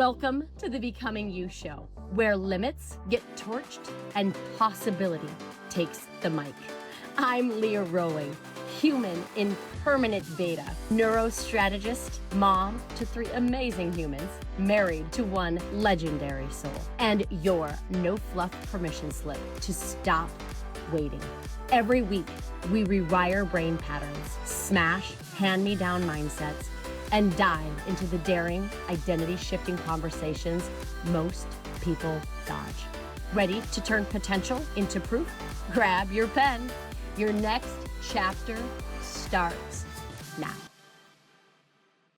Welcome to the Becoming You show, where limits get torched and possibility takes the mic. I'm Leah Rowling, human in permanent beta, neurostrategist, mom to 3 amazing humans, married to 1 legendary soul, and your no fluff permission slip to stop waiting. Every week, we rewire brain patterns, smash hand-me-down mindsets, and dive into the daring, identity-shifting conversations most people dodge. Ready to turn potential into proof? Grab your pen. Your next chapter starts now.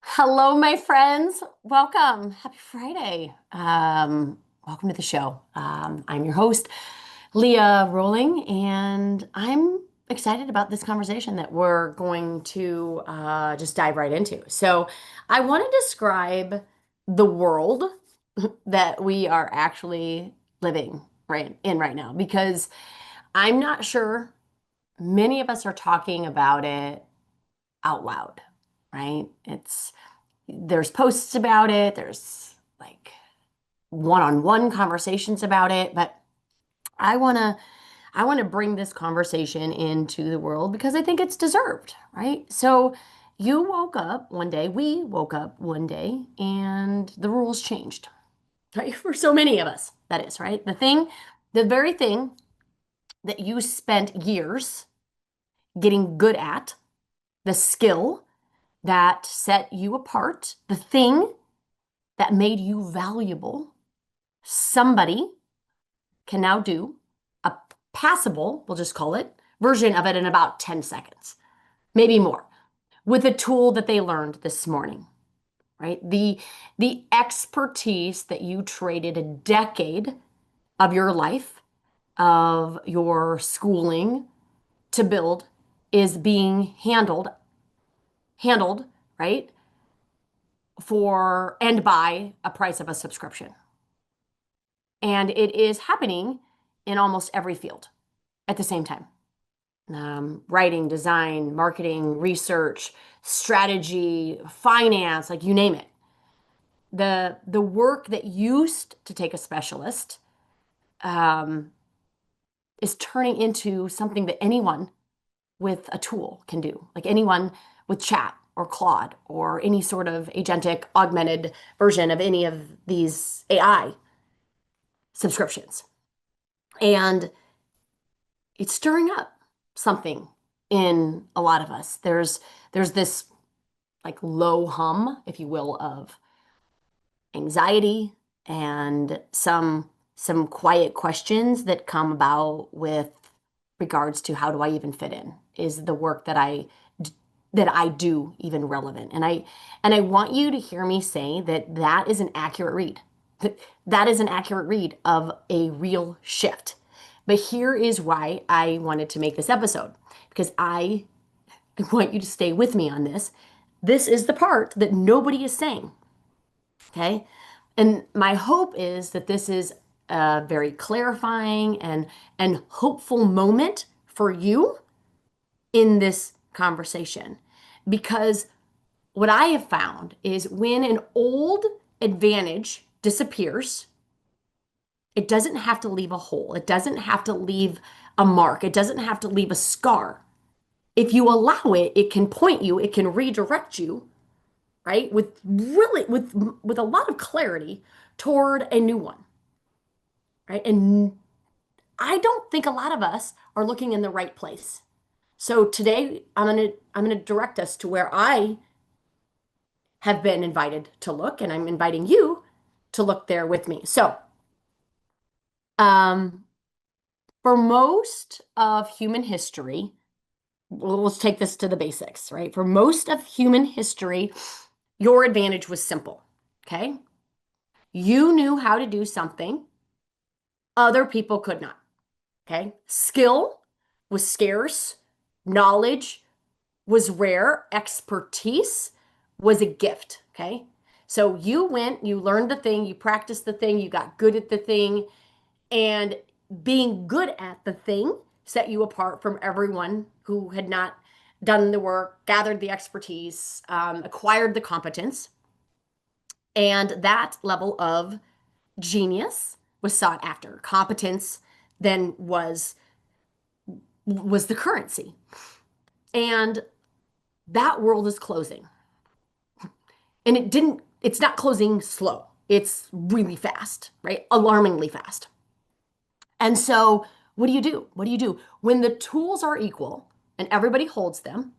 Hello, my friends. Welcome. Happy Friday. Welcome to the show. I'm your host, Leah Rowling, and I'm excited about this conversation that we're going to just dive right into. So I want to describe the world that we are actually living right now, because I'm not sure many of us are talking about it out loud, right? There's posts about it, there's like one-on-one conversations about it, but I want to bring this conversation into the world because I think it's deserved, right? So we woke up one day, and the rules changed, right? For so many of us, that is, right? The very thing that you spent years getting good at, the skill that set you apart, the thing that made you valuable, somebody can now do a passable, we'll just call it, version of it in about 10 seconds, maybe more, with a tool that they learned this morning, right? The expertise that you traded a decade of your life, of your schooling to build is being handled, right? For and by a price of a subscription. And it is happening in almost every field at the same time. Writing, design, marketing, research, strategy, finance, like you name it. The work that used to take a specialist is turning into something that anyone with a tool can do, like anyone with chat or Claude or any sort of agentic augmented version of any of these AI subscriptions. And it's stirring up something in a lot of us. There's this like low hum, if you will, of anxiety and some quiet questions that come about with regards to how do I even fit in? Is the work that I do even relevant? And I want you to hear me say that is an accurate read. That is an accurate read of a real shift. But here is why I wanted to make this episode, because I want you to stay with me on this. This is the part that nobody is saying, okay? And my hope is that this is a very clarifying and hopeful moment for you in this conversation. Because what I have found is when an old advantage disappears, it doesn't have to leave a hole. It doesn't have to leave a mark. It doesn't have to leave a scar. If you allow it, it can point you, it can redirect you, right? With a lot of clarity toward a new one, right? And I don't think a lot of us are looking in the right place. So today I'm gonna direct us to where I have been invited to look, and I'm inviting you to look there with me. So, for most of human history, let's take this to the basics, right? For most of human history, your advantage was simple, okay? You knew how to do something other people could not, okay? Skill was scarce, knowledge was rare, expertise was a gift, okay? So you went, you learned the thing, you practiced the thing, you got good at the thing, and being good at the thing set you apart from everyone who had not done the work, gathered the expertise, acquired the competence. And that level of genius was sought after. Competence then was the currency. And that world is closing. And it's not closing slow. It's really fast, right? Alarmingly fast. And so what do you do? What do you do? When the tools are equal and everybody holds them,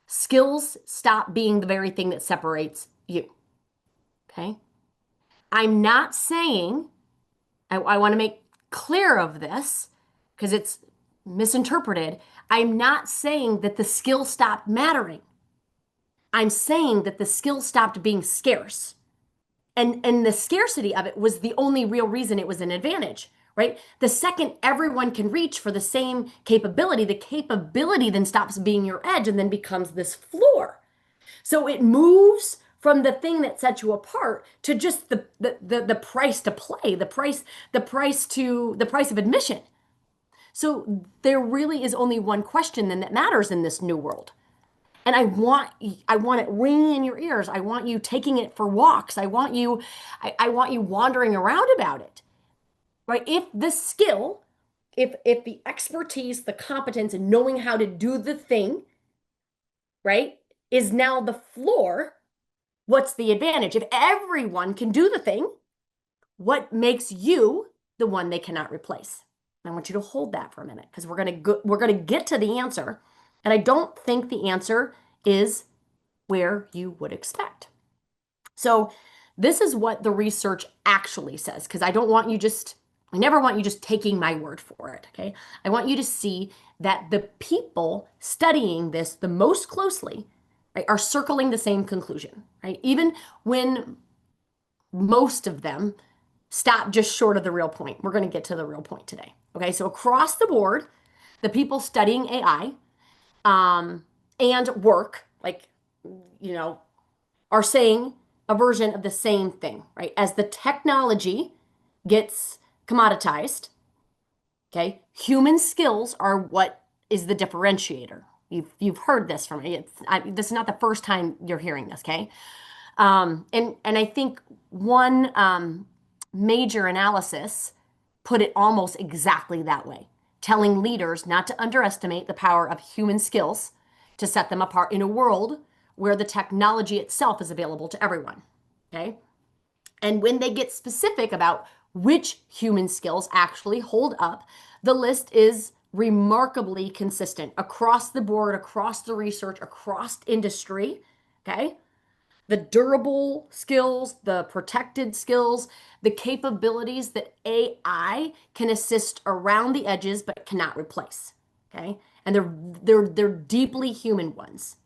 skills stop being the very thing that separates you. Okay? I'm not saying, I want to make clear of this because it's misinterpreted. I'm not saying that the skill stopped mattering. I'm saying that the skill stopped being scarce. And the scarcity of it was the only real reason it was an advantage, right? The second everyone can reach for the same capability, the capability then stops being your edge and then becomes this floor. So it moves from the thing that sets you apart to just the price to play, the price of admission. So there really is only one question then that matters in this new world. And I want it ringing in your ears. I want you taking it for walks. I want you wandering around about it. Right? If the skill, if the expertise, the competence and knowing how to do the thing, right, is now the floor, what's the advantage? If everyone can do the thing, what makes you the one they cannot replace? And I want you to hold that for a minute because we're going to get to the answer. And I don't think the answer is where you would expect. So this is what the research actually says, because I never want you just taking my word for it, okay? I want you to see that the people studying this the most closely, right, are circling the same conclusion, right? Even when most of them stop just short of the real point. We're going to get to the real point today, okay? So across the board, the people studying AI and work, like, are saying a version of the same thing, right? As the technology gets commoditized, okay, human skills are what is the differentiator. You've heard this from me. This is not the first time you're hearing this, okay? And I think one major analysis put it almost exactly that way, telling leaders not to underestimate the power of human skills to set them apart in a world where the technology itself is available to everyone. Okay. And when they get specific about which human skills actually hold up, the list is remarkably consistent across the board, across the research, across industry. Okay. The durable skills, the protected skills, the capabilities that AI can assist around the edges but cannot replace. Okay. And they're deeply human ones.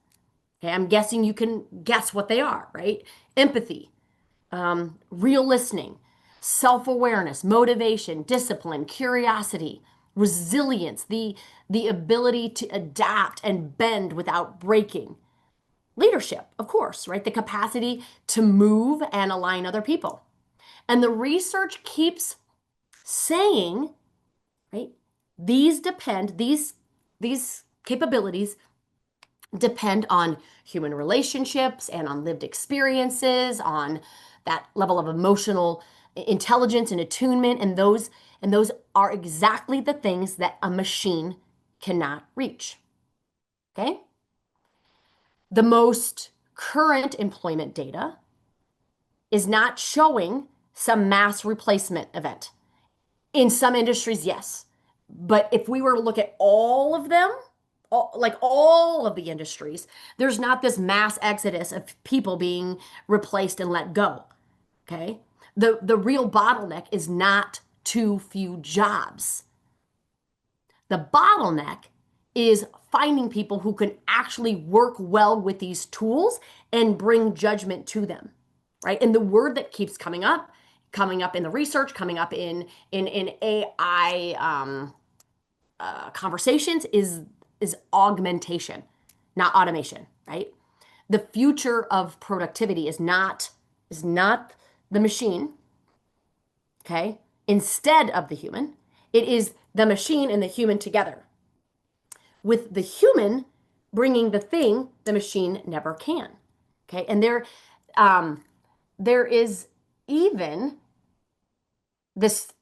Okay, I'm guessing you can guess what they are, right? Empathy, real listening, self-awareness, motivation, discipline, curiosity, resilience, the ability to adapt and bend without breaking. Leadership, of course, right? The capacity to move and align other people. And the research keeps saying, right? These capabilities depend on human relationships and on lived experiences, on that level of emotional intelligence and attunement, and those are exactly the things that a machine cannot reach. Okay? The most current employment data is not showing some mass replacement event. In some industries, yes. But if we were to look at all of them, all of the industries, there's not this mass exodus of people being replaced and let go. Okay. The real bottleneck is not too few jobs. The bottleneck is finding people who can actually work well with these tools and bring judgment to them. Right. And the word that keeps coming up in the research, coming up in AI conversations is augmentation, not automation, right? The future of productivity is not the machine, okay? Instead of the human, it is the machine and the human together. With the human bringing the thing the machine never can, okay? And there is even this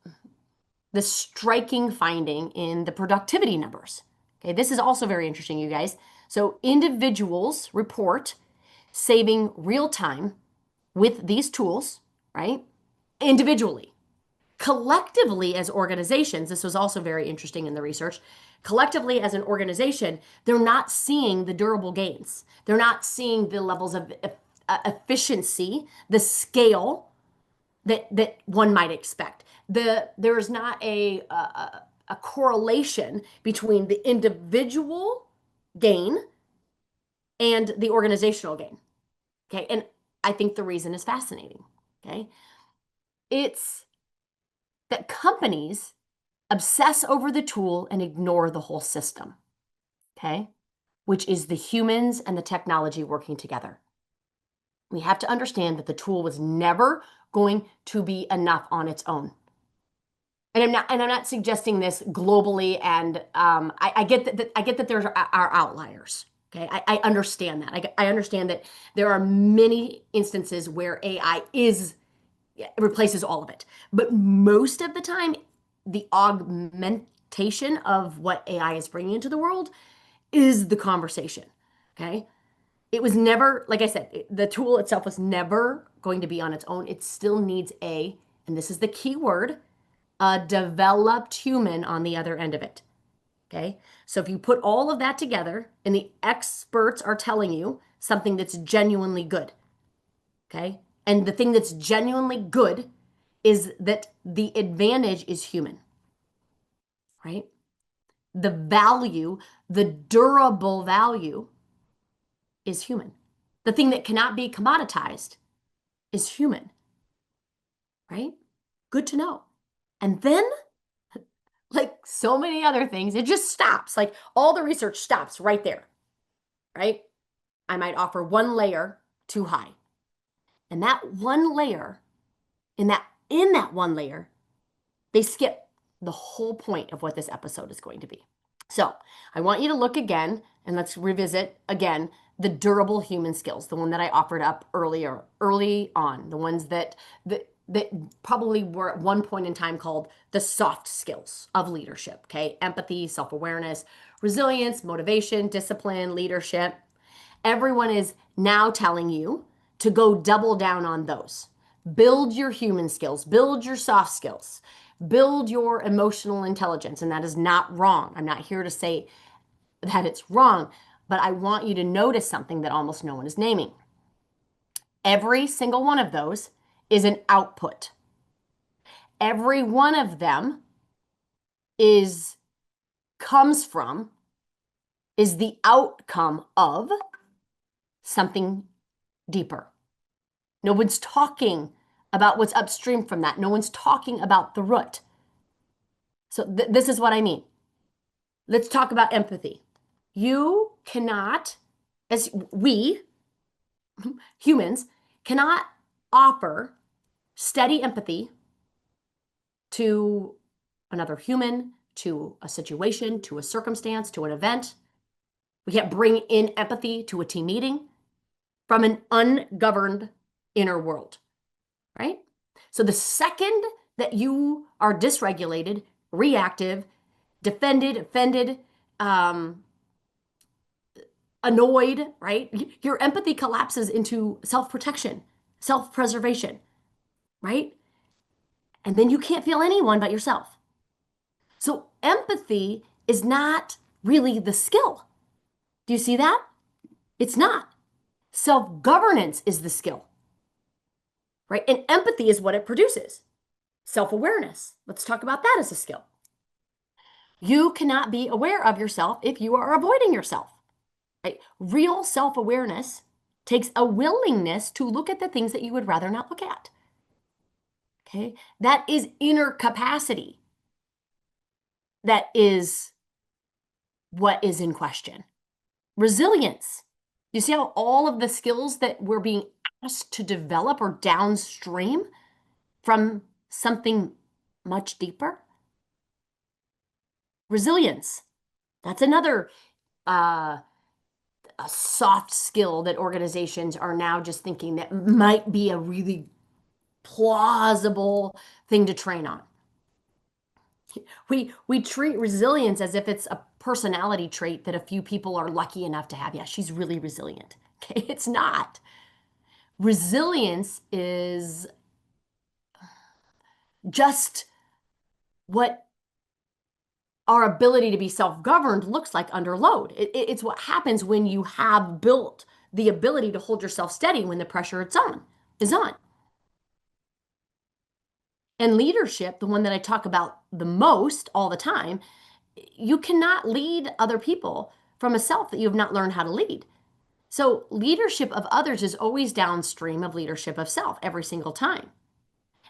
this striking finding in the productivity numbers. Okay, this is also very interesting, you guys. So individuals report saving real time with these tools, right? Individually. Collectively, as organizations, this was also very interesting in the research. Collectively, as an organization, they're not seeing the durable gains. They're not seeing the levels of efficiency, the scale that one might expect. There's not a correlation between the individual gain and the organizational gain. Okay, and I think the reason is fascinating. Okay, it's that companies obsess over the tool and ignore the whole system. Okay, which is the humans and the technology working together. We have to understand that the tool was never going to be enough on its own. And I'm not suggesting this globally. And I get that there are outliers. Okay, I understand that. I understand that there are many instances where AI replaces all of it, but most of the time, the augmentation of what AI is bringing into the world is the conversation. Okay, it was never, like I said, the tool itself was never going to be on its own. It still needs and this is the key word, a developed human on the other end of it. Okay. So if you put all of that together and the experts are telling you something that's genuinely good, okay, and the thing that's genuinely good is that the advantage is human, right? The value, the durable value is human. The thing that cannot be commoditized is human, right? Good to know. And then, like so many other things, it just stops. Like all the research stops right there, right? I might offer one layer too high. And that one layer, in that one layer, they skip the whole point of what this episode is going to be. So I want you to look again and let's revisit again the durable human skills, the one that I offered up early on, the ones that probably were at one point in time called the soft skills of leadership. Okay, empathy, self-awareness, resilience, motivation, discipline, leadership. Everyone is now telling you to go double down on those. Build your human skills, build your soft skills, build your emotional intelligence. And that is not wrong. I'm not here to say that it's wrong, but I want you to notice something that almost no one is naming. Every single one of those is an output. Every one of them comes from, is the outcome of something deeper. No one's talking about what's upstream from that. No one's talking about the root. So this is what I mean. Let's talk about empathy. You cannot, as we humans, cannot offer steady empathy to another human, to a situation, to a circumstance, to an event. We can't bring in empathy to a team meeting from an ungoverned inner world, right? So the second that you are dysregulated, reactive, defended, offended, annoyed, right? Your empathy collapses into self-protection, self-preservation, right? And then you can't feel anyone but yourself. So empathy is not really the skill. Do you see that? It's not. Self-governance is the skill, right? And empathy is what it produces. Self-awareness. Let's talk about that as a skill. You cannot be aware of yourself if you are avoiding yourself. Right? Real self-awareness takes a willingness to look at the things that you would rather not look at. Okay? That is inner capacity. That is what is in question. Resilience. You see how all of the skills that we're being asked to develop are downstream from something much deeper? Resilience. That's another a soft skill that organizations are now just thinking that might be a really plausible thing to train on. We treat resilience as if it's a personality trait that a few people are lucky enough to have. Yeah, she's really resilient. Okay, it's not. Resilience is just what our ability to be self-governed looks like under load. It's what happens when you have built the ability to hold yourself steady when the pressure is on. And leadership, the one that I talk about the most all the time, you cannot lead other people from a self that you have not learned how to lead. So leadership of others is always downstream of leadership of self every single time.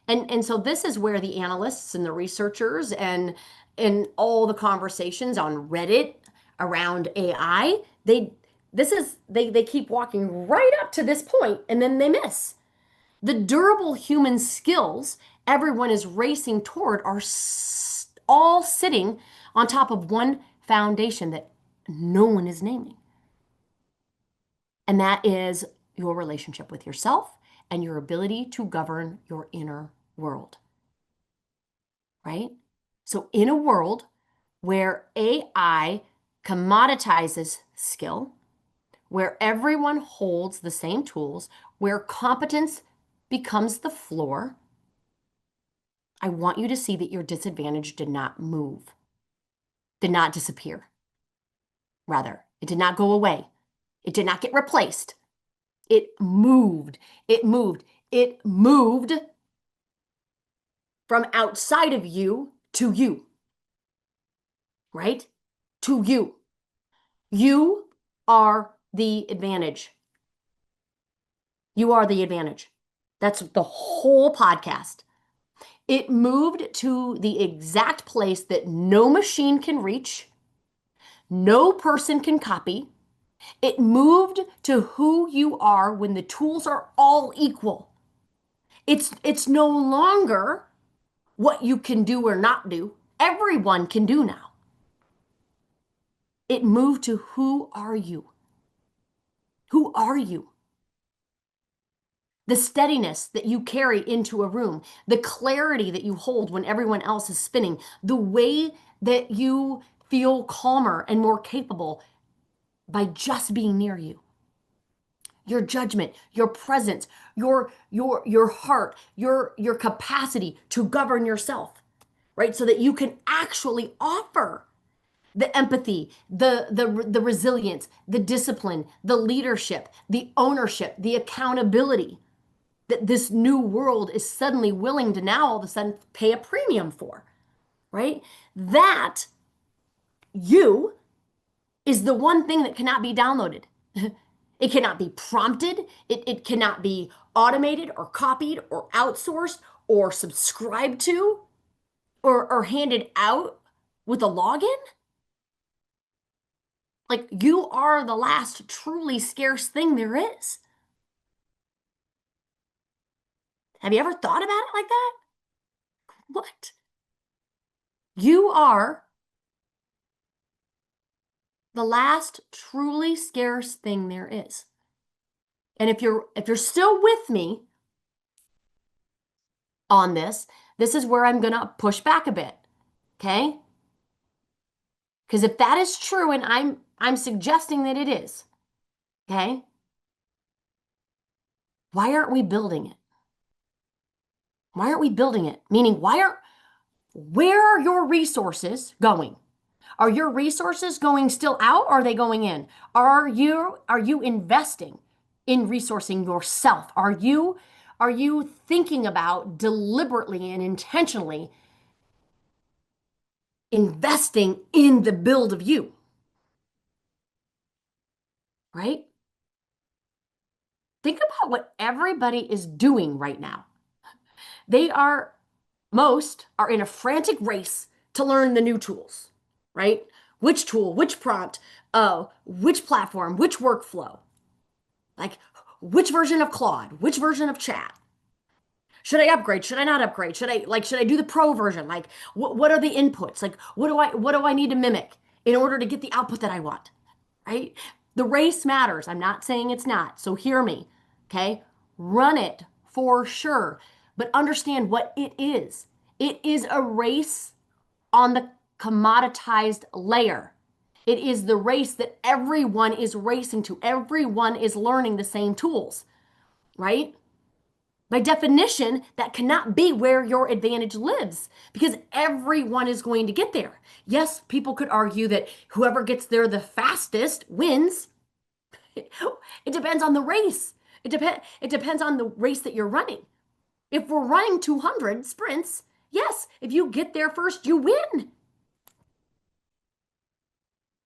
And so this is where the analysts and the researchers and all the conversations on Reddit around AI, they keep walking right up to this point and then they miss. The durable human skills everyone is racing toward are all sitting on top of one foundation that no one is naming. And that is your relationship with yourself and your ability to govern your inner world. Right? So, in a world where AI commoditizes skill, where everyone holds the same tools, where competence becomes the floor, I want you to see that your disadvantage did not move, did not disappear. Rather, it did not go away. It did not get replaced. It moved. It moved. It moved from outside of you to you, right? To you. You are the advantage. You are the advantage. That's the whole podcast. It moved to the exact place that no machine can reach, no person can copy. It moved to who you are when the tools are all equal. It's no longer what you can do or not do. Everyone can do now. It moved to who are you? Who are you? The steadiness that you carry into a room, the clarity that you hold when everyone else is spinning, the way that you feel calmer and more capable by just being near you. Your judgment, your presence, your heart, your capacity to govern yourself, right? So that you can actually offer the empathy, the resilience, the discipline, the leadership, the ownership, the accountability that this new world is suddenly willing to now all of a sudden pay a premium for, right? That you is the one thing that cannot be downloaded. It cannot be prompted. It cannot be automated or copied or outsourced or subscribed to or handed out with a login. Like you are the last truly scarce thing there is. Have you ever thought about it like that? What? You are the last truly scarce thing there is. And if you're still with me on this is where I'm going to push back a bit. Okay? Because if that is true and I'm suggesting that it is, okay? Why aren't we building it? Why aren't we building it? Meaning where are your resources going? Are your resources going still out or are they going in? Are you investing in resourcing yourself? Are you thinking about deliberately and intentionally investing in the build of you? Right? Think about what everybody is doing right now. They are Most are in a frantic race to learn the new tools, right? Which tool, which prompt, which platform, which workflow, like which version of Claude, which version of chat. Should I upgrade? Should I not upgrade? Should I do the pro version? Like what are the inputs? Like what do I need to mimic in order to get the output that I want? Right? The race matters. I'm not saying it's not. So hear me, okay? Run it for sure, but understand what it is. It is a race on the commoditized layer. It is the race that everyone is racing to. Everyone is learning the same tools, right? By definition, that cannot be where your advantage lives because everyone is going to get there. Yes, people could argue that whoever gets there the fastest wins. It depends on the race. It depends on the race that you're running. If we're running 200 sprints, yes, if you get there first, you win.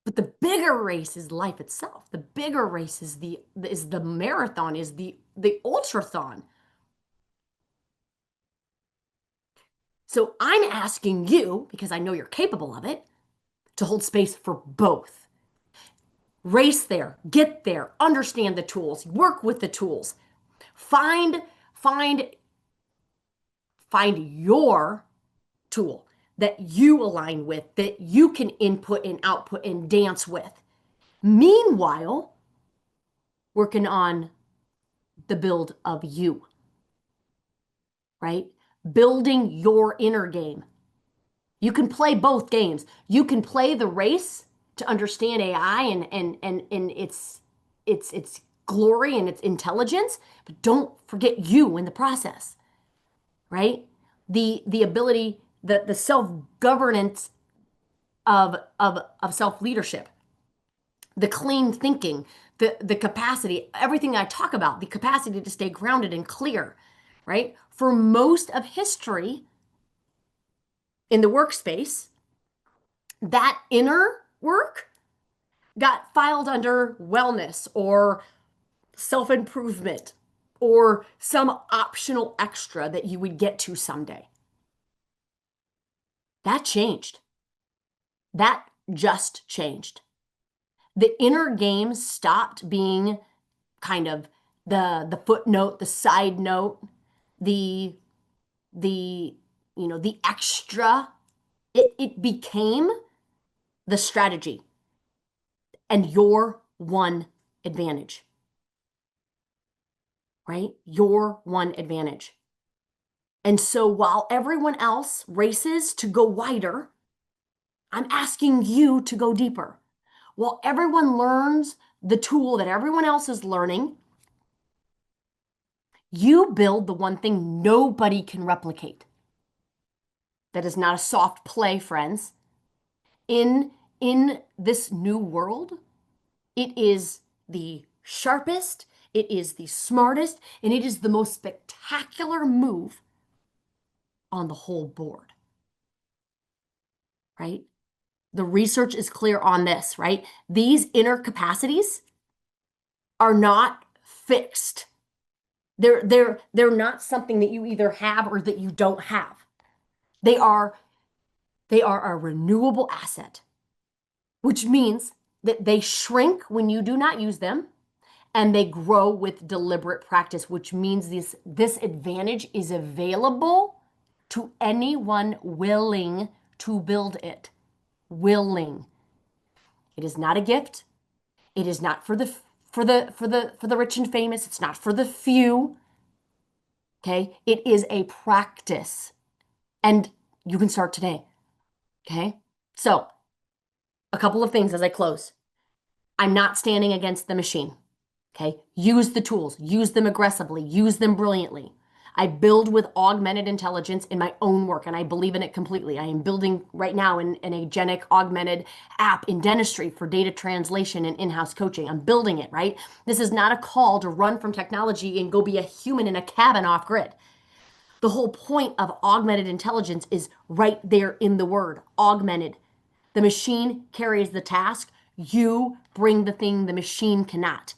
But the bigger race is life itself. The bigger race is the marathon, is the ultrathon. So I'm asking you, because I know you're capable of it, to hold space for both. Race there, get there, understand the tools, work with the tools. Find find find your tool that you align with, that you can input and output and dance with. Meanwhile, working on the build of you, right? Building your inner game. You can play both games. You can play the race to understand AI and its glory and its intelligence, but don't forget you in the process, right? The ability, the self-governance of self-leadership, the clean thinking, the capacity, everything I talk about, the capacity to stay grounded and clear, right? For most of history in the workspace, that inner work got filed under wellness or self improvement or some optional extra that you would get to someday. That changed. That just changed. The inner game stopped being kind of the footnote, the side note, the the the extra. It became the strategy and your one advantage, right? Your one advantage. And so while everyone else races to go wider, I'm asking you to go deeper. While everyone learns the tool that everyone else is learning, you build the one thing nobody can replicate. That is not a soft play, friends. In this new world, it is the sharpest, it is the smartest, and it is the most spectacular move on the whole board, right? The research is clear on this, right? These inner capacities are not fixed. They're not something that you either have or that you don't have. They are a renewable asset, which means that they shrink when you do not use them and they grow with deliberate practice, which means this advantage is available to anyone willing to build it. Willing. It is not a gift. It is not for the rich and famous. It's not for the few. Okay? It is a practice. And you can start today. Okay? So, a couple of things as I close. I'm not standing against the machine. Okay? Use the tools, use them aggressively, use them brilliantly. I build with augmented intelligence in my own work, and I believe in it completely. I am building right now an agentic augmented app in dentistry for data translation and in-house coaching. I'm building it, right? This is not a call to run from technology and go be a human in a cabin off grid. The whole point of augmented intelligence is right there in the word, augmented. The machine carries the task. You bring the thing the machine cannot.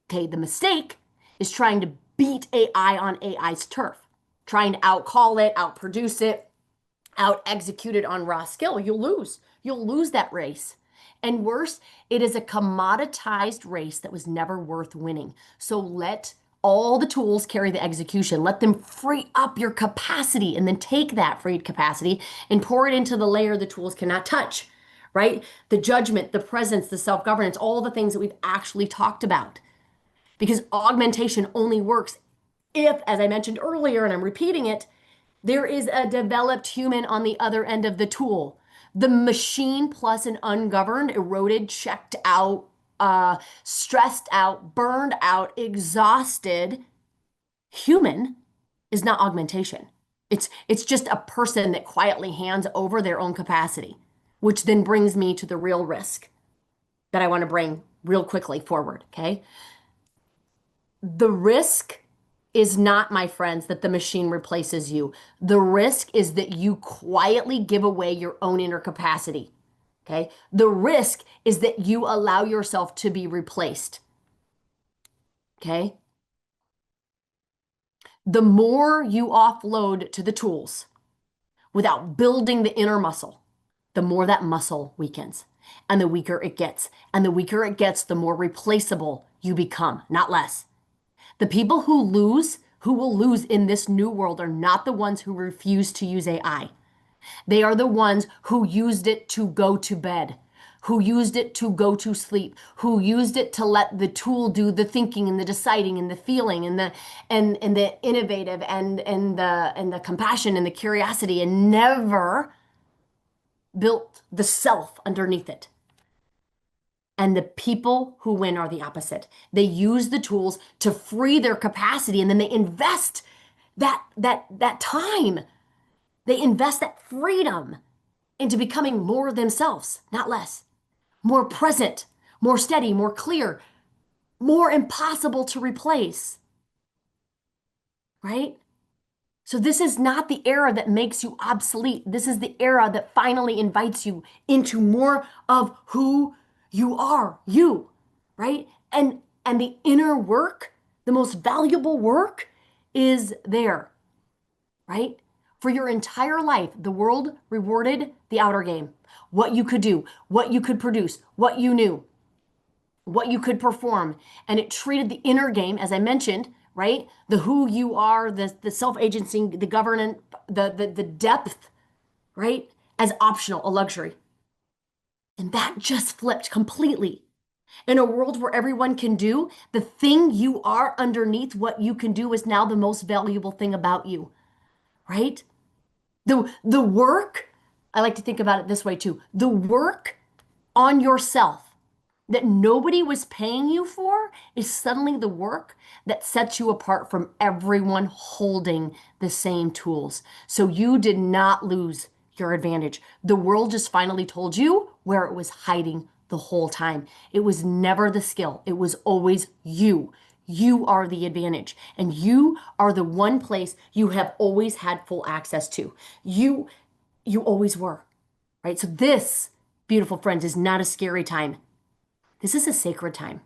Okay, the mistake is trying to beat AI on AI's turf, trying to outcall it, outproduce it, out execute it on raw skill. You'll lose. You'll lose that race. And worse, it is a commoditized race that was never worth winning. So let all the tools carry the execution. Let them free up your capacity and then take that freed capacity and pour it into the layer the tools cannot touch, right? The judgment, the presence, the self-governance, all the things that we've actually talked about. Because augmentation only works if, as I mentioned earlier, and I'm repeating it, there is a developed human on the other end of the tool. The machine plus an ungoverned, eroded, checked out, stressed out, burned out, exhausted human is not augmentation. It's just a person that quietly hands over their own capacity, which then brings me to the real risk that I want to bring real quickly forward, okay? The risk is not, my friends, that the machine replaces you. The risk is that you quietly give away your own inner capacity. Okay. The risk is that you allow yourself to be replaced. Okay. The more you offload to the tools without building the inner muscle, the more that muscle weakens and the weaker it gets. And the weaker it gets, the more replaceable you become, not less. The people who will lose in this new world are not the ones who refuse to use AI. They are the ones who used it to go to bed, who used it to go to sleep, who used it to let the tool do the thinking and the deciding and the feeling and the innovative and the compassion and the curiosity and never built the self underneath it. And the people who win are the opposite. They use the tools to free their capacity and then they invest that time. They invest that freedom into becoming more themselves, not less. More present, more steady, more clear, more impossible to replace. Right? So this is not the era that makes you obsolete. This is the era that finally invites you into more of who you are, you, right? And the inner work, the most valuable work is there, right? For your entire life, the world rewarded the outer game. What you could do, what you could produce, what you knew, what you could perform. And it treated the inner game, as I mentioned, right? The who you are, the self-agency, the governance, the depth, right? As optional, a luxury. And that just flipped completely. In a world where everyone can do, the thing you are underneath what you can do is now the most valuable thing about you, right? The work, I like to think about it this way too. The work on yourself that nobody was paying you for is suddenly the work that sets you apart from everyone holding the same tools. So you did not lose your advantage. The world just finally told you where it was hiding the whole time. It was never the skill, it was always you. You are the advantage, and you are the one place you have always had full access to. You always were, right? So this, beautiful friends, is not a scary time. This is a sacred time.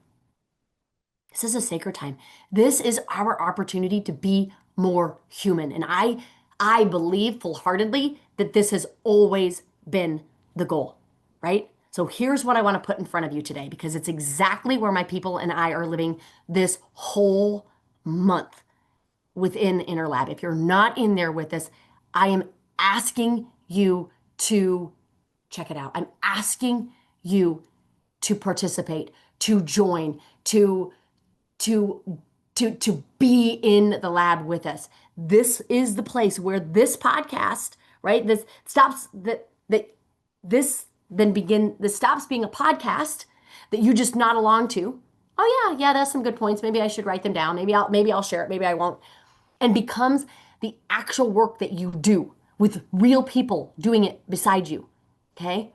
This is a sacred time. This is our opportunity to be more human. And I believe full-heartedly that this has always been the goal, right? So here's what I want to put in front of you today because it's exactly where my people and I are living this whole month within Inner Lab. If you're not in there with us, I am asking you to check it out. I'm asking you to participate, to join, to to be in the lab with us. This is the place where this podcast, right? This stops that this then begin this stops being a podcast that you just nod along to. Oh yeah, that's some good points. Maybe I should write them down. Maybe I'll share it. Maybe I won't. And becomes the actual work that you do with real people doing it beside you. Okay?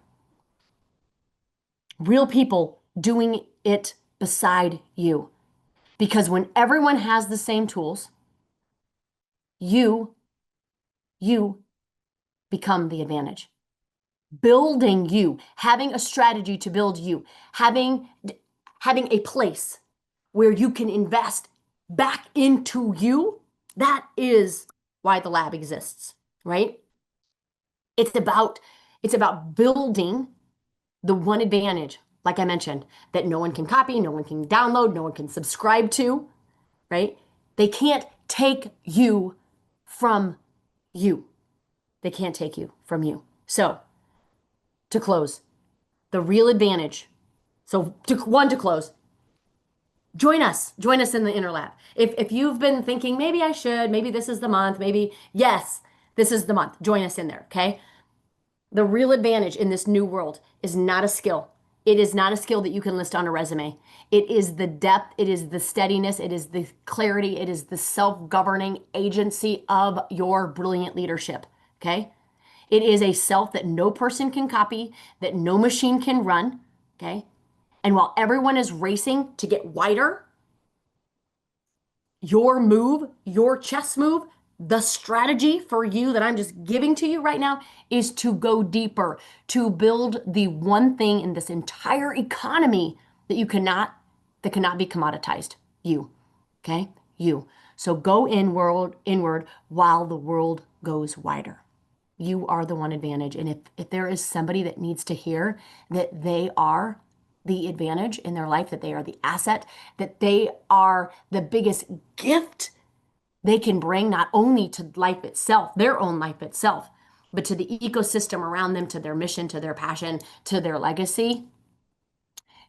Real people doing it beside you. Because when everyone has the same tools, you you become the advantage. Building you, having a strategy to build you, having a place where you can invest back into you, that is why the lab exists, right? It's about it's about building the one advantage, like I mentioned, that no one can copy, no one can download, no one can subscribe to, right? They can't take you from you. They can't take you from you. So, to close, The real advantage. So to close, join us in the inner lab. If you've been thinking, maybe I should, maybe this is the month, maybe, yes, this is the month. Join us in there, okay? The real advantage in this new world is not a skill. It is not a skill that you can list on a resume. It is the depth, it is the steadiness, it is the clarity, it is the self-governing agency of your brilliant leadership, okay? It is a self that no person can copy, that no machine can run, okay? And while everyone is racing to get wider, your move, your chess move, the strategy for you that I'm just giving to you right now is to go deeper, to build the one thing in this entire economy that cannot be commoditized. You. Okay? You. So go inward while the world goes wider. You are the one advantage. And if there is somebody that needs to hear that they are the advantage in their life, that they are the asset, that they are the biggest gift they can bring not only to life itself, their own life itself, but to the ecosystem around them, to their mission, to their passion, to their legacy,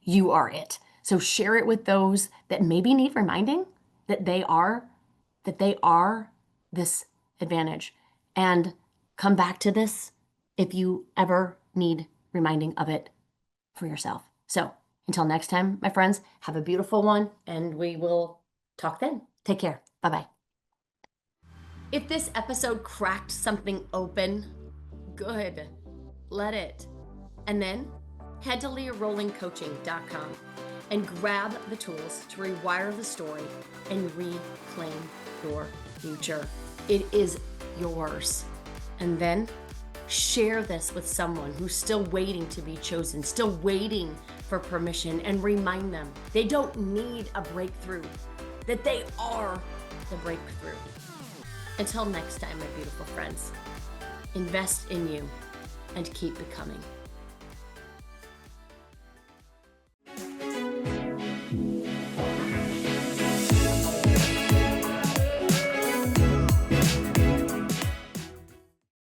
you are it. So share it with those that maybe need reminding that they are this advantage. And come back to this if you ever need reminding of it for yourself. So until next time, my friends, have a beautiful one, and we will talk then. Take care. Bye-bye. If this episode cracked something open, good. Let it. And then head to leahrollingcoaching.com and grab the tools to rewire the story and reclaim your future. It is yours. And then share this with someone who's still waiting to be chosen, still waiting for permission, and remind them they don't need a breakthrough, that they are the breakthrough. Until next time, my beautiful friends, invest in you and keep becoming.